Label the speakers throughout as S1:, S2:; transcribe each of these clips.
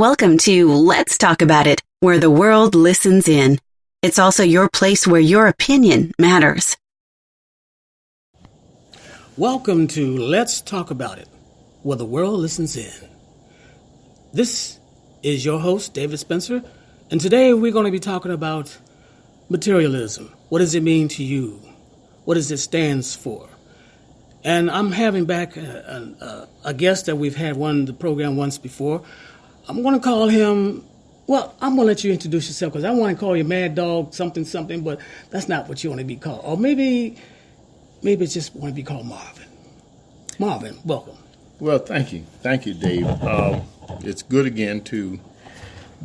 S1: Welcome to Let's Talk About It, where the world listens in. It's also your place where your opinion matters.
S2: Welcome to Let's Talk About It, where the world listens in. This is your host, David Spencer, and today we're going to be talking about materialism. What does it mean to you? What does it stand for? And I'm having back a guest that we've had on the program once before. I'm going to call him, well, I'm going to let you introduce yourself because I want to call you Mad Dog something, but that's not what you want to be called. Or maybe it's just want to be called Marvin. Marvin, welcome.
S3: Well, thank you. Thank you, Dave. It's good again to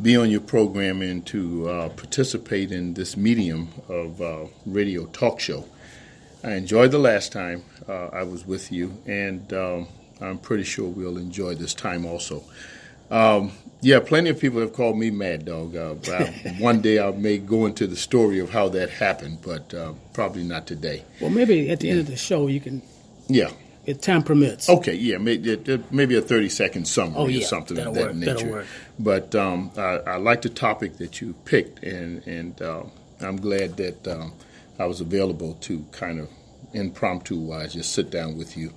S3: be on your program and to participate in this medium of radio talk show. I enjoyed the last time I was with you, and I'm pretty sure we'll enjoy this time also. Plenty of people have called me Mad Dog. One day I may go into the story of how that happened, but probably not today.
S2: Well, maybe at the end of the show you can. Yeah. If time permits.
S3: Okay, yeah, maybe a 30-second summary or something of that nature.
S2: That'll work.
S3: But I like the topic that you picked, and I'm glad that I was available to kind of impromptu-wise just sit down with you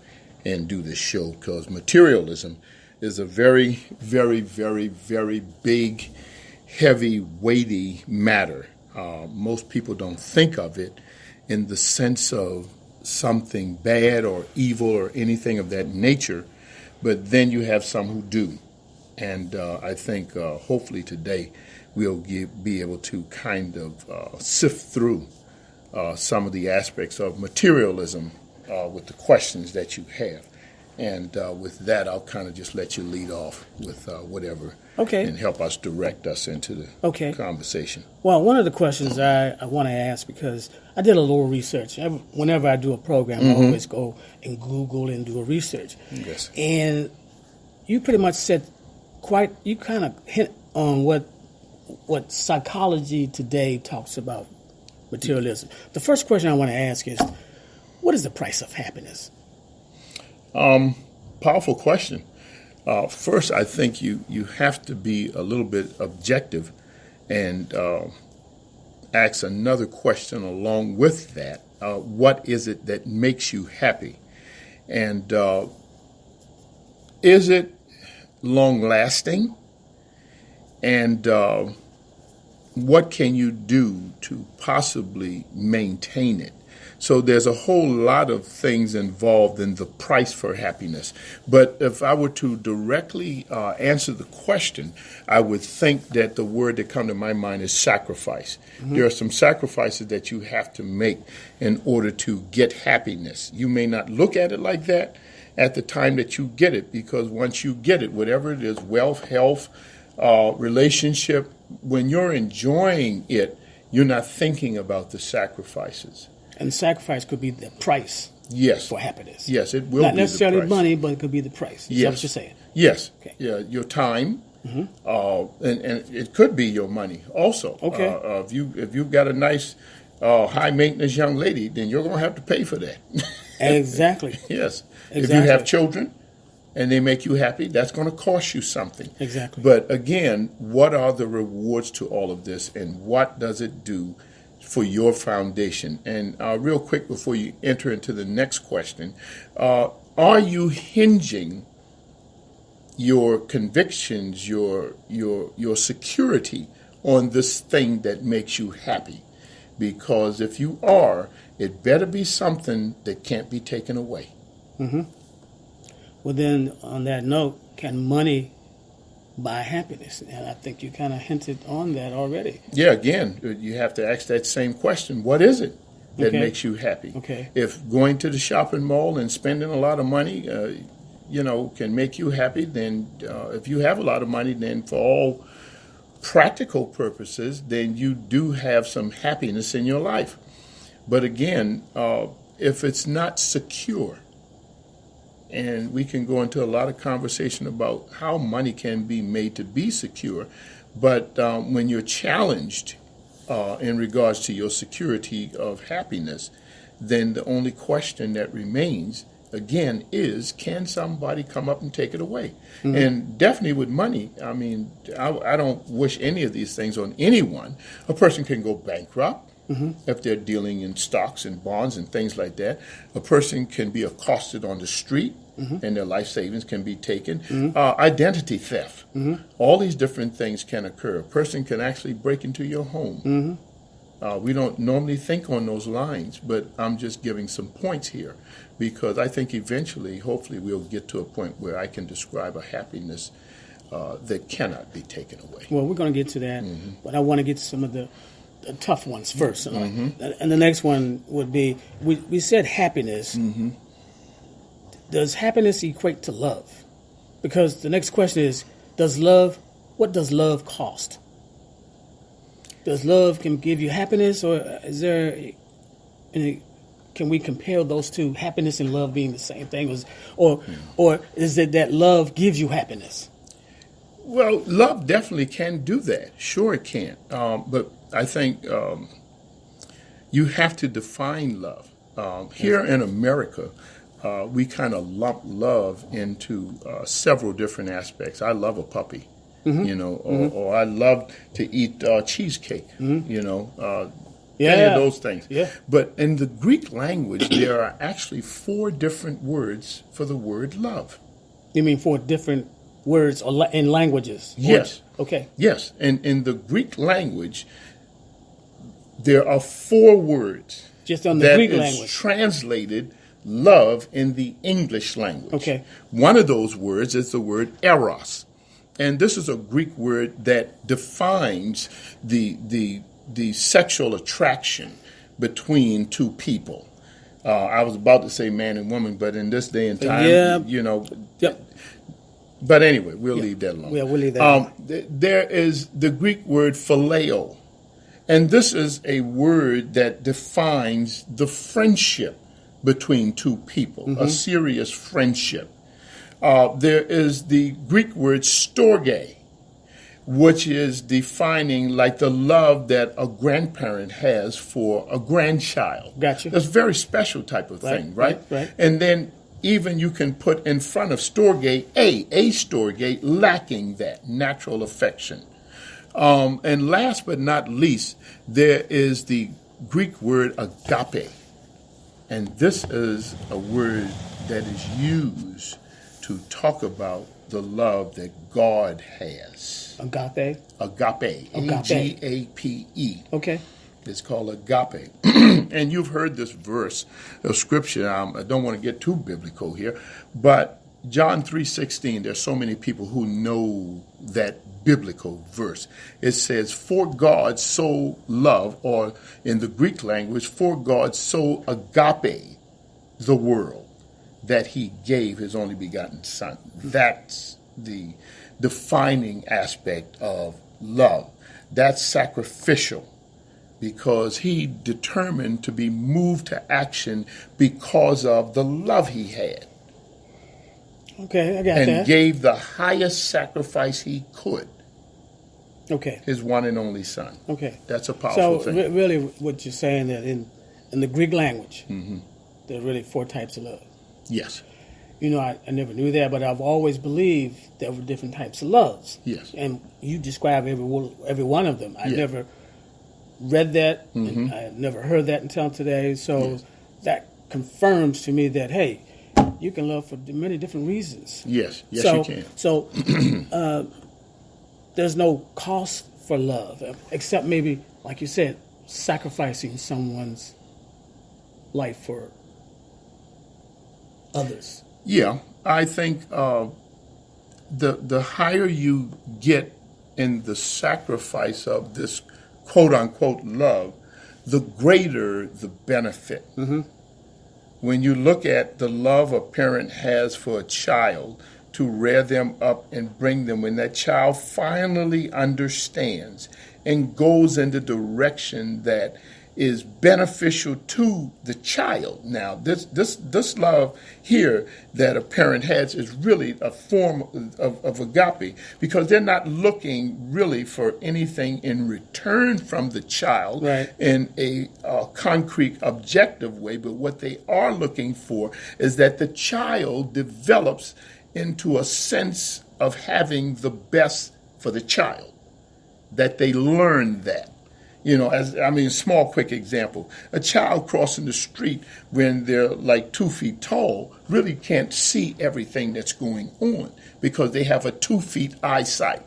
S3: and do this show, because materialism is a very, very, very, very big, heavy, weighty matter. Most people don't think of it in the sense of something bad or evil or anything of that nature, but then you have some who do. And I think hopefully today we'll be able to kind of sift through some of the aspects of materialism with the questions that you have. And with that, I'll kind of just let you lead off with whatever and help us direct us into the conversation.
S2: Well, one of the questions I want to ask, because I did a little research. Whenever I do a program, I always go and Google and do a research.
S3: Yes.
S2: And you pretty much said you kind of hint on what psychology today talks about materialism. The first question I want to ask is, what is the price of happiness?
S3: Powerful question. First, I think you have to be a little bit objective and ask another question along with that. What is it that makes you happy? And is it long-lasting? And what can you do to possibly maintain it? So there's a whole lot of things involved in the price for happiness. But if I were to directly answer the question, I would think that the word that comes to my mind is sacrifice. Mm-hmm. There are some sacrifices that you have to make in order to get happiness. You may not look at it like that at the time that you get it, because once you get it, whatever it is, wealth, health, relationship, when you're enjoying it, you're not thinking about the sacrifices.
S2: And sacrifice could be the price for happiness.
S3: Yes, it will
S2: Not
S3: be
S2: necessarily
S3: the price.
S2: Money, but it could be the price. Is that what you're saying?
S3: Yes.
S2: Okay.
S3: Yeah, your time, and it could be your money also.
S2: Okay.
S3: If you've got a nice, high-maintenance young lady, then you're going to have to pay for that.
S2: Exactly.
S3: Yes.
S2: Exactly.
S3: If you have children and they make you happy, that's going to cost you something.
S2: Exactly.
S3: But again, what are the rewards to all of this, and what does it do for your foundation? And real quick before you enter into the next question, are you hinging your convictions, your security on this thing that makes you happy? Because if you are, it better be something that can't be taken away.
S2: Mm-hmm. Well, then, on that note, can money buy happiness? And I think you kind of hinted on that already. Yeah,
S3: again, you have to ask that same question. What is it that makes you happy?
S2: Okay.
S3: If going to the shopping mall and spending a lot of money, can make you happy, then if you have a lot of money, then for all practical purposes, then you do have some happiness in your life. But again, if it's not secure, and we can go into a lot of conversation about how money can be made to be secure, but when you're challenged in regards to your security of happiness, then the only question that remains again, is can somebody come up and take it away? And definitely with money, I mean, I don't wish any of these things on anyone. A person can go bankrupt if they're dealing in stocks and bonds and things like that. A person can be accosted on the street and their life savings can be taken. Identity theft. All these different things can occur. A person can actually break into your home. We don't normally think on those lines, but I'm just giving some points here because I think eventually, hopefully, we'll get to a point where I can describe a happiness that cannot be taken away.
S2: Well, we're going to get to that, but I want to get to some of the tough ones first. And the next one would be, we said happiness. Does happiness equate to love? Because the next question is, what does love cost? Does love can give you happiness, or is there can we compare those two, happiness and love being the same thing, or is it that love gives you happiness?
S3: Well, love definitely can do that. Sure, it can. But I think you have to define love. Here in America, we kind of lump love into several different aspects. I love a puppy. Or I love to eat cheesecake, any of those things. Yeah. But in the Greek language, there are actually 4 different words for the word love.
S2: You mean 4 different words in languages?
S3: Yes.
S2: Okay.
S3: Yes. And in the Greek language, there are 4 words.
S2: Just on the Greek language.
S3: That is translated love in the English language.
S2: Okay.
S3: One of those words is the word eros. And this is a Greek word that defines the sexual attraction between two people. I was about to say man and woman, but in this day and time,
S2: Yep.
S3: But anyway, we'll leave that alone.
S2: Yeah, we'll leave that alone.
S3: There is the Greek word phileo, and this is a word that defines the friendship between two people, a serious friendship. There is the Greek word storge, which is defining like the love that a grandparent has for a grandchild.
S2: Gotcha.
S3: That's a very special type of thing, right?
S2: Right.
S3: And then even you can put in front of storge a storge lacking that natural affection. And last but not least, there is the Greek word agape. And this is a word that is used to talk about the love that God has.
S2: Agape?
S3: Agape. A-G-A-P-E.
S2: Okay.
S3: It's called agape. And you've heard this verse of Scripture. I don't want to get too biblical here, but John 3:16, there's so many people who know that biblical verse. It says, for God so loved, or in the Greek language, for God so agape the world, that he gave his only begotten son. That's the defining aspect of love. That's sacrificial, because he determined to be moved to action because of the love he had.
S2: Okay, I got
S3: and
S2: that.
S3: And gave the highest sacrifice he could.
S2: Okay.
S3: His one and only son.
S2: Okay.
S3: That's a powerful thing.
S2: So really what you're saying that in the Greek language, there are really 4 types of love.
S3: Yes.
S2: I never knew that, but I've always believed there were different types of loves.
S3: Yes.
S2: And you describe every one of them. I never read that, and I never heard that until today. So that confirms to me that, hey, you can love for many different reasons.
S3: Yes, you can.
S2: So there's no cost for love, except maybe, like you said, sacrificing someone's life for others.
S3: Yeah, I think the higher you get in the sacrifice of this quote-unquote love, the greater the benefit. When you look at the love a parent has for a child to rear them up and bring them, when that child finally understands and goes in the direction that is beneficial to the child. Now, this love here that a parent has is really a form of agape, because they're not looking really for anything in return from the child in a concrete, objective way. But what they are looking for is that the child develops into a sense of having the best for the child, that they learn that. Small, quick example. A child crossing the street when they're like 2 feet tall really can't see everything that's going on because they have a 2 feet eyesight.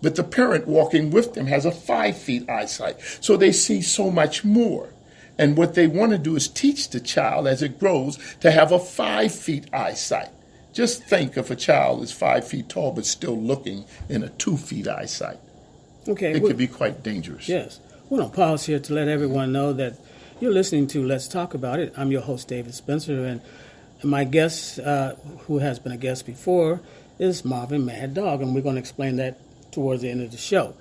S3: But the parent walking with them has a 5 feet eyesight. So they see so much more. And what they want to do is teach the child as it grows to have a 5 feet eyesight. Just think if a child is 5 feet tall but still looking in a 2 feet eyesight.
S2: Okay.
S3: It could be quite dangerous.
S2: Yes. We're going to pause here to let everyone know that you're listening to Let's Talk About It. I'm your host, David Spencer, and my guest, who has been a guest before, is Marvin Mad Dog, and we're going to explain that towards the end of the show.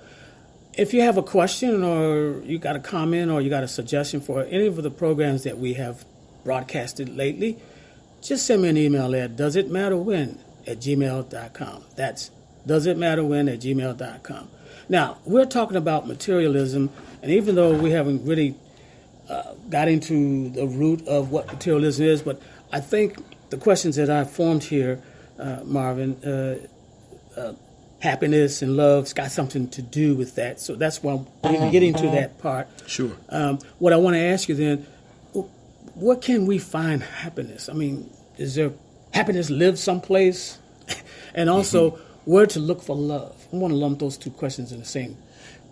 S2: If you have a question or you got a comment or you got a suggestion for any of the programs that we have broadcasted lately, just send me an email at doesitmatterwhen@gmail.com. That's doesitmatterwhen@gmail.com. Now, we're talking about materialism, and even though we haven't really got into the root of what materialism is, but I think the questions that I formed here, Marvin, happiness and love's got something to do with that. So that's why I'm getting to that part.
S3: Sure.
S2: What I want to ask you then, what can we find happiness? I mean, is there happiness live someplace? And also, where to look for love? I want to lump those two questions in the same.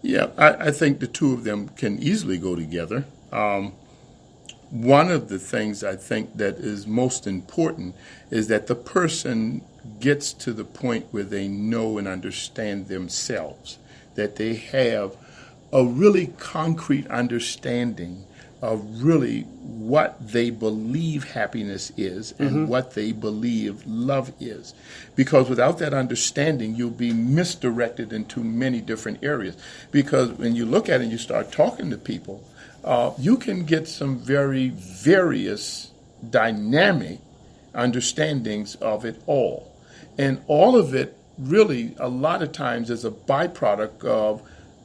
S3: Yeah, I think the two of them can easily go together. One of the things I think that is most important is that the person gets to the point where they know and understand themselves, that they have a really concrete understanding of really what they believe happiness is and what they believe love is. Because without that understanding, you'll be misdirected into many different areas. Because when you look at it and you start talking to people, you can get some very various dynamic understandings of it all. And all of it really, a lot of times, is a byproduct of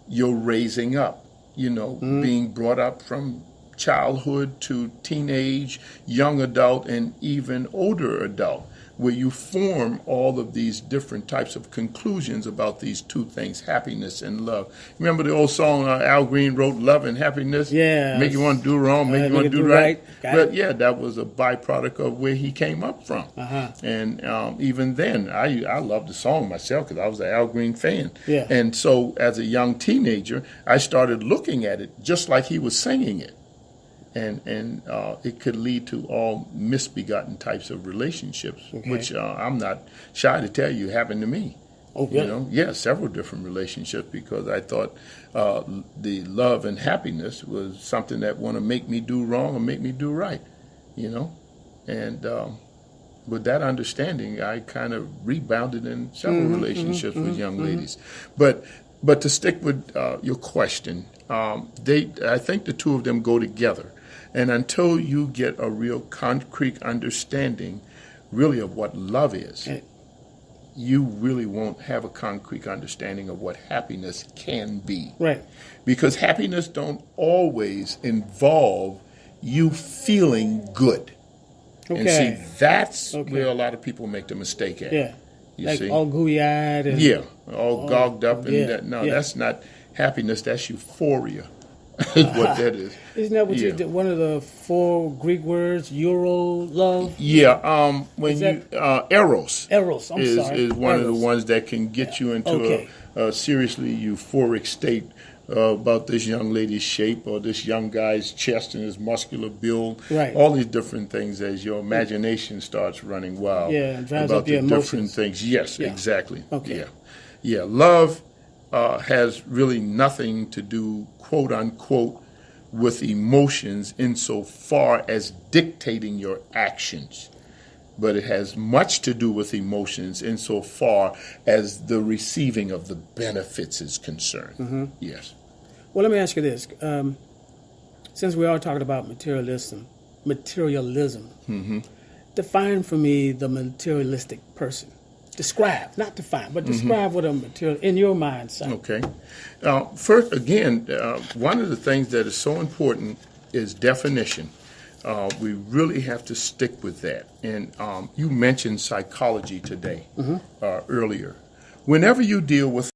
S3: your raising up, being brought up from childhood to teenage, young adult, and even older adult, where you form all of these different types of conclusions about these two things, happiness and love. Remember the old song Al Green wrote, Love and Happiness?
S2: Yeah.
S3: Make you want to do wrong, make you want to do right. But
S2: it.
S3: that was a byproduct of where he came up from. And even then, I loved the song myself because I was an Al Green fan.
S2: Yeah.
S3: And so as a young teenager, I started looking at it just like he was singing it. And it could lead to all misbegotten types of relationships, which I'm not shy to tell you happened to me.
S2: Oh, really?
S3: Several different relationships, because I thought the love and happiness was something that want to make me do wrong or make me do right, And with that understanding, I kind of rebounded in several relationships with young ladies. But to stick with your question, I think the two of them go together. And until you get a real concrete understanding, really, of what love is, you really won't have a concrete understanding of what happiness can be.
S2: Right.
S3: Because happiness don't always involve you feeling good.
S2: Okay.
S3: And see, that's where a lot of people make the mistake at.
S2: Yeah.
S3: You
S2: like
S3: see?
S2: all gooey-eyed. And,
S3: all gogged up. And that's not happiness. That's euphoria. Is what that is.
S2: Isn't that what you did? One of the 4 Greek words, Euro, love?
S3: Yeah. Eros.
S2: Eros, I'm sorry.
S3: Is one of the ones that can get you into a seriously euphoric state about this young lady's shape or this young guy's chest and his muscular build.
S2: Right.
S3: All these different things as your imagination starts running wild.
S2: Yeah, and drives
S3: about
S2: up your
S3: the
S2: emotions.
S3: different things. Yes, exactly.
S2: Okay.
S3: Yeah. Love has really nothing to do, quote unquote, with emotions insofar as dictating your actions. But it has much to do with emotions insofar as the receiving of the benefits is concerned. Yes.
S2: Well, let me ask you this. since we are talking about materialism, define for me the materialistic person. Describe, not define, but describe what a material in your mind, son.
S3: Okay. First, again, one of the things that is so important is definition. We really have to stick with that. And you mentioned psychology today, earlier. Whenever you deal with